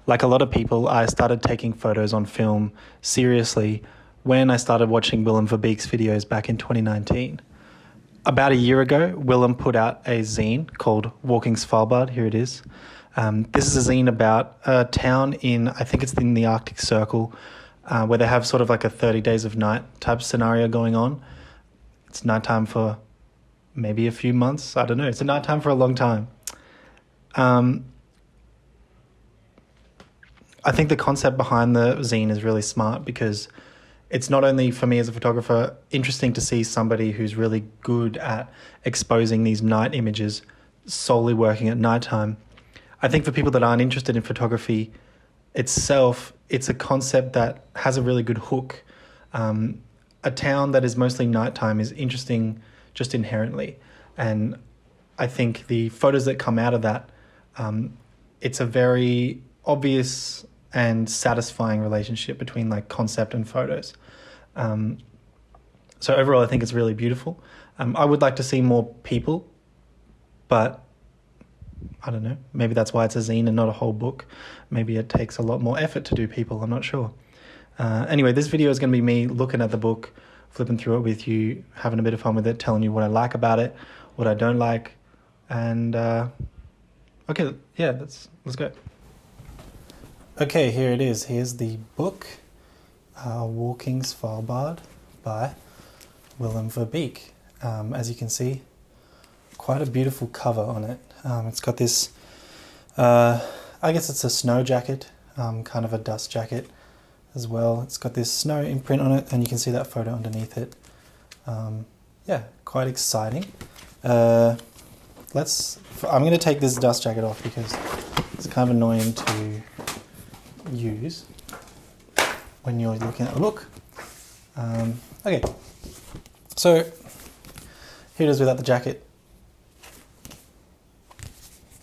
like a lot of people, I started taking photos on film seriously when I started watching Willem Verbeeck's videos back in 2019. About a year ago, Willem put out a zine called Walking Svalbard. Here it is. This is a zine about a town I think it's in the Arctic Circle, where they have sort of like a 30 days of night type scenario going on. It's nighttime for maybe a few months. I don't know. It's a nighttime for a long time. I think the concept behind the zine is really smart because it's not only for me as a photographer interesting to see somebody who's really good at exposing these night images solely working at nighttime. I think for people that aren't interested in photography itself, it's a concept that has a really good hook. A town that is mostly nighttime is interesting just inherently. And I think the photos that come out of that, it's a very obvious and satisfying relationship between like concept and photos. So overall, I think it's really beautiful. I would like to see more people, but I don't know. Maybe that's why it's a zine and not a whole book. Maybe it takes a lot more effort to do people. I'm not sure. Anyway, this video is going to be me looking at the book, flipping through it with you, having a bit of fun with it, telling you what I like about it, what I don't like, and okay, yeah, let's go. Okay, here it is. Here's the book, Walking Svalbard by Willem Verbeeck. As you can see, quite a beautiful cover on it. It's got this, I guess it's a snow jacket, kind of a dust jacket as well. It's got this snow imprint on it, and you can see that photo underneath it. Yeah, quite exciting. I'm going to take this dust jacket off because it's kind of annoying to use when you're looking at the book. Okay, so here it is without the jacket.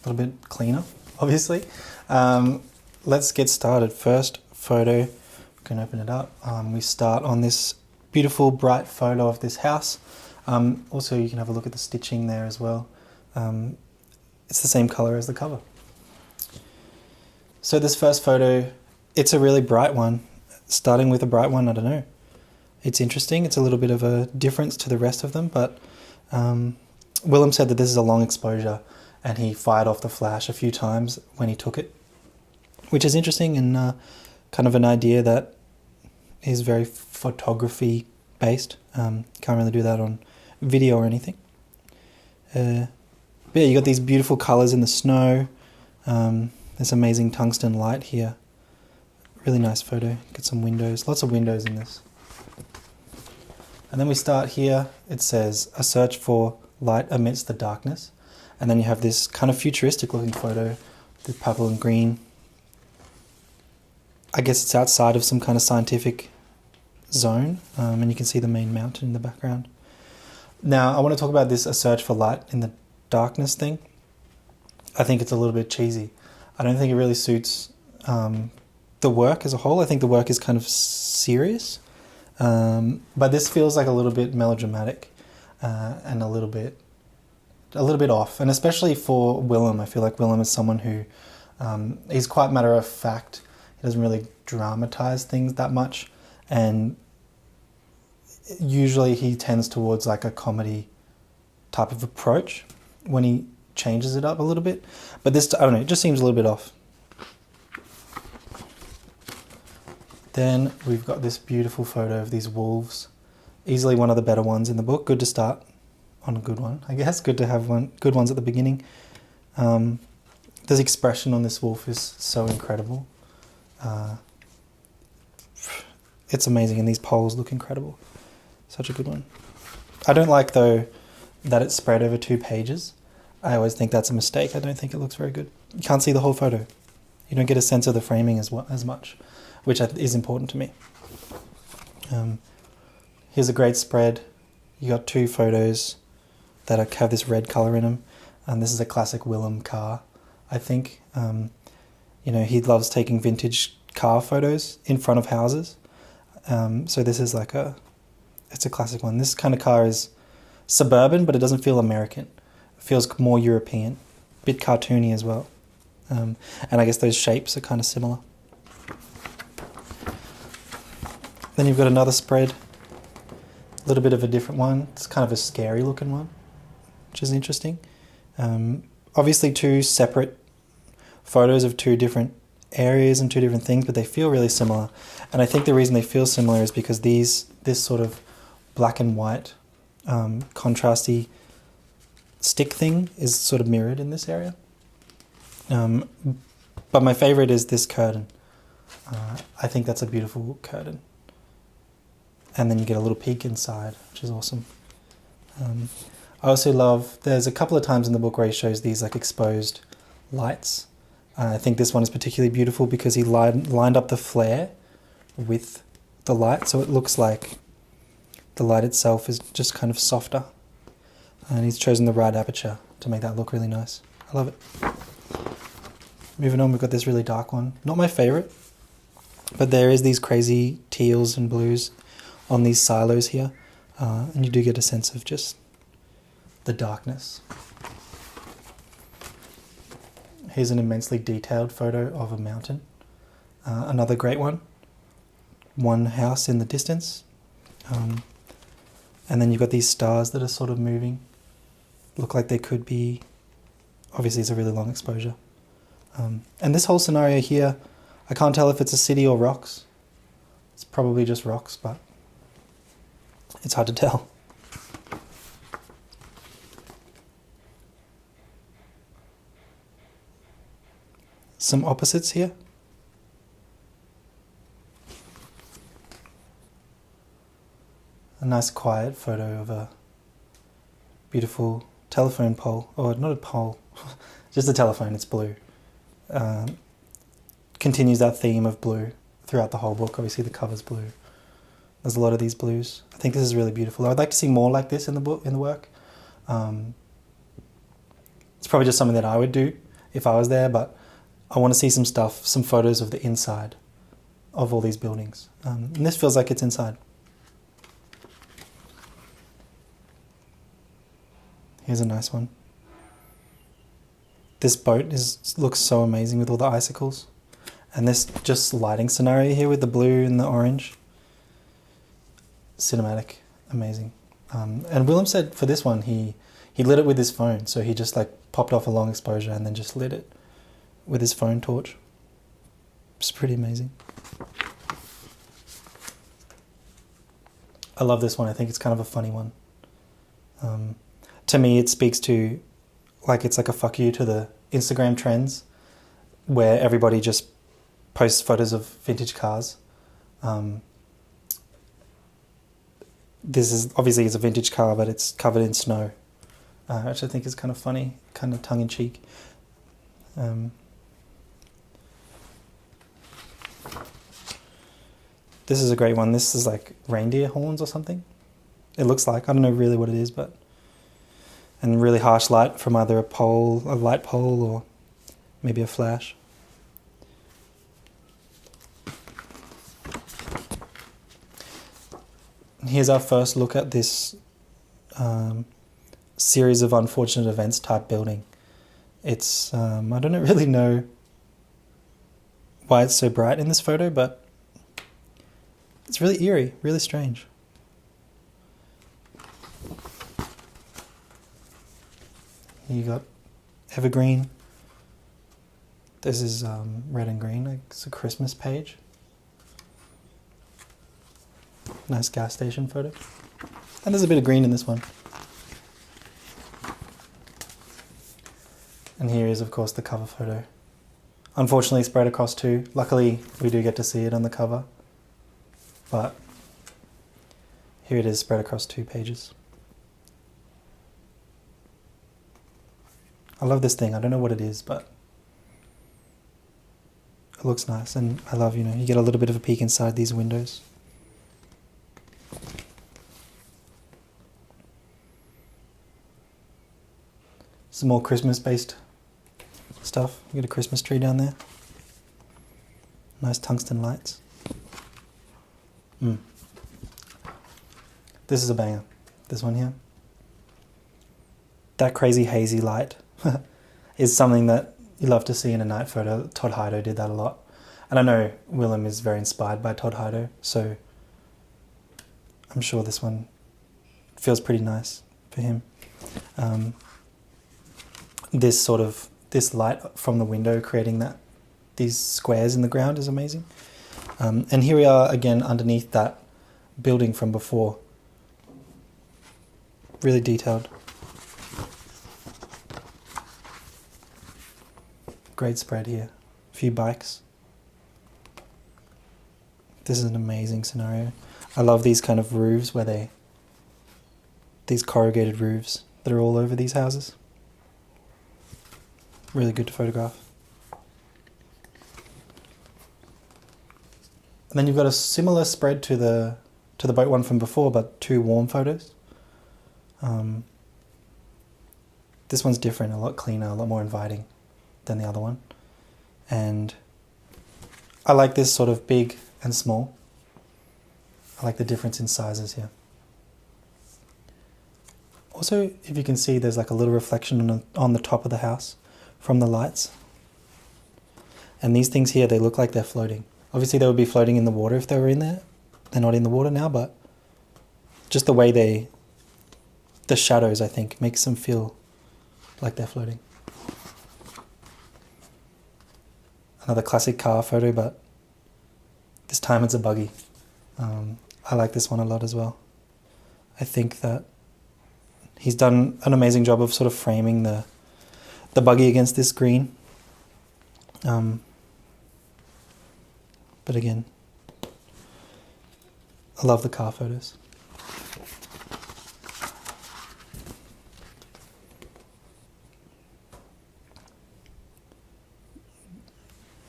A little bit cleaner, obviously. Let's get started. First photo, we can open it up. We start on this beautiful bright photo of this house. Also, you can have a look at the stitching there as well. It's the same color as the cover. So this first photo, it's a really bright one. Starting with a bright one, I don't know. It's interesting. It's a little bit of a difference to the rest of them, but Willem said that this is a long exposure and he fired off the flash a few times when he took it, which is interesting and kind of an idea that is very photography based. Can't really do that on video or anything. But yeah, you got these beautiful colors in the snow. This amazing tungsten light here. Really nice photo. Get some windows. Lots of windows in this. And then we start here. It says, a search for light amidst the darkness. And then you have this kind of futuristic looking photo, the purple and green. I guess it's outside of some kind of scientific zone. And you can see the main mountain in the background. Now, I want to talk about this, a search for light in the darkness thing. I think it's a little bit cheesy. I don't think it really suits the work as a whole. I think the work is kind of serious. But this feels like a little bit melodramatic and a little bit off. And especially for Willem, I feel like Willem is someone who he's quite matter of fact. He doesn't really dramatize things that much. And usually he tends towards like a comedy type of approach when he changes it up a little bit. But this, I don't know, it just seems a little bit off. Then we've got this beautiful photo of these wolves. Easily one of the better ones in the book. Good to start on a good one, I guess. Good to have good ones at the beginning. The expression on this wolf is so incredible. It's amazing, and these poles look incredible. Such a good one. I don't like, though, that it's spread over 2 pages. I always think that's a mistake. I don't think it looks very good. You can't see the whole photo. You don't get a sense of the framing as much, which is important to me. Here's a great spread. You got 2 photos that have this red colour in them. And this is a classic Willem car, I think. You know, he loves taking vintage car photos in front of houses. So this is like it's a classic one. This kind of car is suburban, but it doesn't feel American. It feels more European, a bit cartoony as well. And I guess those shapes are kind of similar. Then you've got another spread, a little bit of a different one. It's kind of a scary looking one, which is interesting. Obviously two separate photos of two different areas and two different things, but they feel really similar. And I think the reason they feel similar is because this sort of black and white contrasty stick thing is sort of mirrored in this area. But my favorite is this curtain. I think that's a beautiful curtain. And then you get a little peek inside, which is awesome. I also love, there's a couple of times in the book where he shows these like exposed lights. I think this one is particularly beautiful because he lined up the flare with the light, so it looks like the light itself is just kind of softer. And he's chosen the right aperture to make that look really nice. I love it. Moving on, we've got this really dark one. Not my favorite, but there is these crazy teals and blues on these silos here. And you do get a sense of just the darkness. Here's an immensely detailed photo of a mountain. Another great one. One house in the distance. And then you've got these stars that are sort of moving. Look like they could be... Obviously it's a really long exposure. And this whole scenario here, I can't tell if it's a city or rocks. It's probably just rocks, but it's hard to tell. Some opposites here. A nice quiet photo of a beautiful telephone pole, or not a pole, just a telephone, it's blue. Continues that theme of blue throughout the whole book. Obviously the cover's blue. There's a lot of these blues. I think this is really beautiful. I would like to see more like this in the book, in the work. It's probably just something that I would do if I was there, but I want to see some stuff, some photos of the inside of all these buildings. And this feels like it's inside. Here's a nice one. This boat looks so amazing with all the icicles. And this just lighting scenario here with the blue and the orange. Cinematic. Amazing. And Willem said for this one, he lit it with his phone. So he just like popped off a long exposure and then just lit it with his phone torch. It's pretty amazing. I love this one. I think it's kind of a funny one. To me, it speaks to, like, it's like a fuck you to the Instagram trends where everybody just posts photos of vintage cars. This is, obviously it's a vintage car, but it's covered in snow, which I think is kind of funny, kind of tongue-in-cheek. This is a great one. This is like reindeer horns or something. It looks like, I don't know really what it is, but... And really harsh light from either a light pole, or maybe a flash. Here's our first look at this series of unfortunate events type building. It's, I don't really know why it's so bright in this photo, but it's really eerie, really strange. You got evergreen. This is red and green. It's a Christmas page. Nice gas station photo. And there's a bit of green in this one. And here is, of course, the cover photo. Unfortunately spread across two. Luckily, we do get to see it on the cover. But here it is spread across 2 pages. I love this thing. I don't know what it is, but it looks nice. And I love, you get a little bit of a peek inside these windows. Some more Christmas-based stuff. You got a Christmas tree down there. Nice tungsten lights. This is a banger. This one here. That crazy hazy light is something that you love to see in a night photo. Todd Heido did that a lot. And I know Willem is very inspired by Todd Heido, so I'm sure this one feels pretty nice for him. This light from the window creating these squares in the ground is amazing. And here we are again underneath that building from before. Really detailed. Great spread here. A few bikes. This is an amazing scenario. I love these kind of roofs these corrugated roofs that are all over these houses. Really good to photograph. And then you've got a similar spread to the boat one from before, but 2 warm photos. This one's different, a lot cleaner, a lot more inviting than the other one. And I like this sort of big and small. I like the difference in sizes here. Also, if you can see, there's like a little reflection on the top of the house from the lights. And these things here, they look like they're floating. Obviously, they would be floating in the water if they were in there. They're not in the water now, but just the way the shadows, I think, makes them feel like they're floating. Another classic car photo, but this time it's a buggy. I like this one a lot as well. I think that he's done an amazing job of sort of framing the buggy against this green. But again, I love the car photos.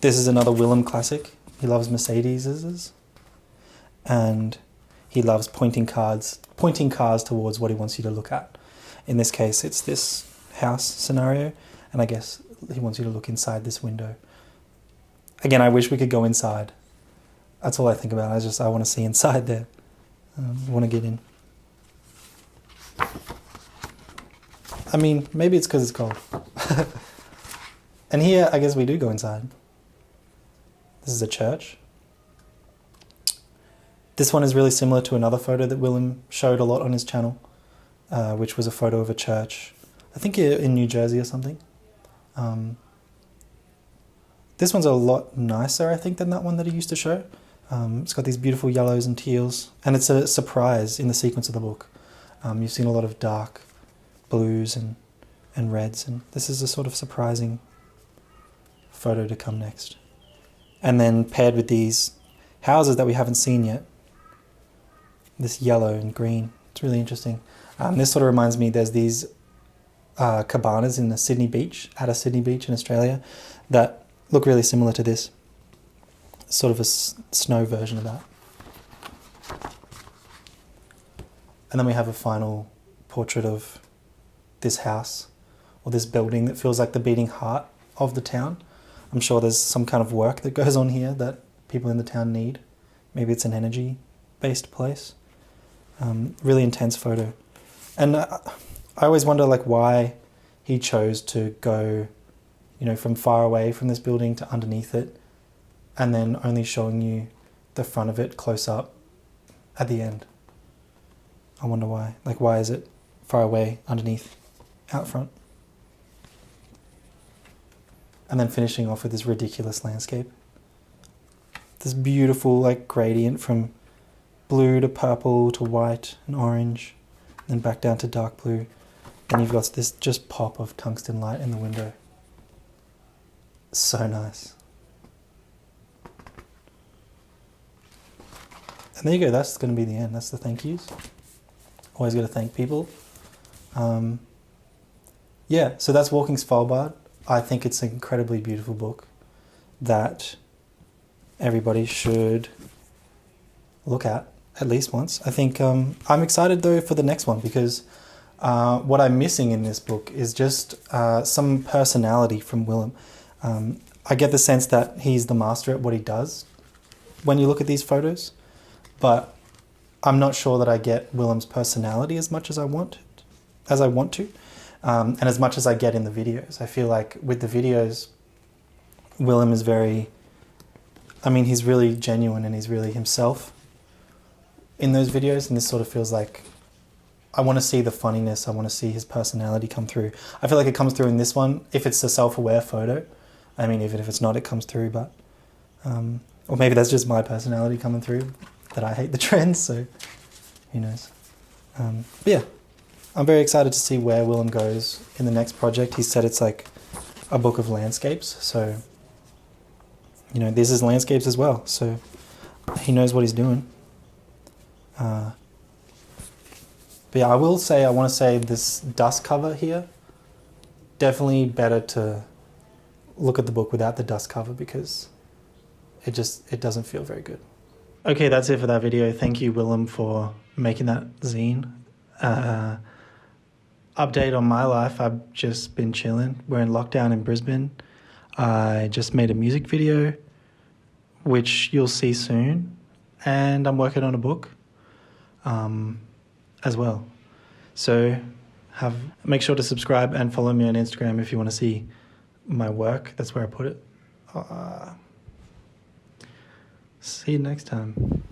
This is another Willem classic. He loves Mercedeses, and he loves pointing cars towards what he wants you to look at. In this case, it's this house scenario, and I guess he wants you to look inside this window. Again, I wish we could go inside. That's all I think about. I want to see inside there. I want to get in. I mean, maybe it's because it's cold. And here, I guess we do go inside. This is a church. This one is really similar to another photo that Willem showed a lot on his channel, which was a photo of a church, I think in New Jersey or something. This one's a lot nicer, I think, than that one that he used to show. It's got these beautiful yellows and teals, and it's a surprise in the sequence of the book. You've seen a lot of dark blues and reds, and this is a sort of surprising photo to come next. And then paired with these houses that we haven't seen yet, this yellow and green. It's really interesting. This sort of reminds me, there's these cabanas in the Sydney beach, at a Sydney beach in Australia, that look really similar to this. Sort of a snow version of that. And then we have a final portrait of this house, or this building that feels like the beating heart of the town. I'm sure there's some kind of work that goes on here that people in the town need. Maybe it's an energy-based place. Really intense photo. And I always wonder why he chose to go, from far away from this building to underneath it, and then only showing you the front of it close up at the end. I wonder why. Why is it far away, underneath, out front? And then finishing off with this ridiculous landscape. This beautiful gradient from blue to purple to white and orange, then back down to dark blue. And you've got this just pop of tungsten light in the window. So nice. And there you go, that's going to be the end. That's the thank yous. Always got to thank people. Yeah, so that's Walking Svalbard. I think it's an incredibly beautiful book that everybody should look at least once. I think I'm excited though for the next one, because what I'm missing in this book is just some personality from Willem. I get the sense that he's the master at what he does when you look at these photos, but I'm not sure that I get Willem's personality as much as I want to, and as much as I get in the videos. I feel like with the videos, Willem is very, I mean, he's really genuine and he's really himself in those videos, and this sort of feels like I want to see the funniness, I want to see his personality come through. I feel like it comes through in this one, if it's a self-aware photo. I mean, even if it's not, it comes through, but... or maybe that's just my personality coming through, that I hate the trends, so who knows. But yeah, I'm very excited to see where Willem goes in the next project. He said it's like a book of landscapes, so, you know, this is landscapes as well, so he knows what he's doing. But yeah, I want to say this dust cover here, definitely better to look at the book without the dust cover because it doesn't feel very good. Okay, that's it for that video. Thank you, Willem, for making that zine. Update on my life, I've just been chilling. We're in lockdown in Brisbane. I just made a music video, which you'll see soon, and I'm working on a book as well. So make sure to subscribe and follow me on Instagram if you want to see my work. That's where I put it. See you next time.